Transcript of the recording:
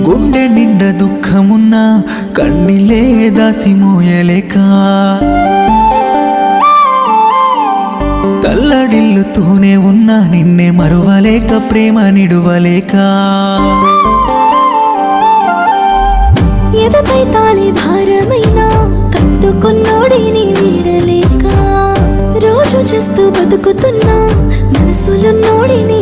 గుండె నిండా దుఃఖమున్నా కన్నీళ్ళే దాసి మోయలేక తల్లడిల్లుతూనే ఉన్నా నిన్నే మరువలేక ప్రేమ నిడువలేక ఎదపై తాళి భారమైనా కట్టుకున్నోడిని వీడలేక రోజు చేస్తూ బతుకుతున్నా మనసులున్నోడిని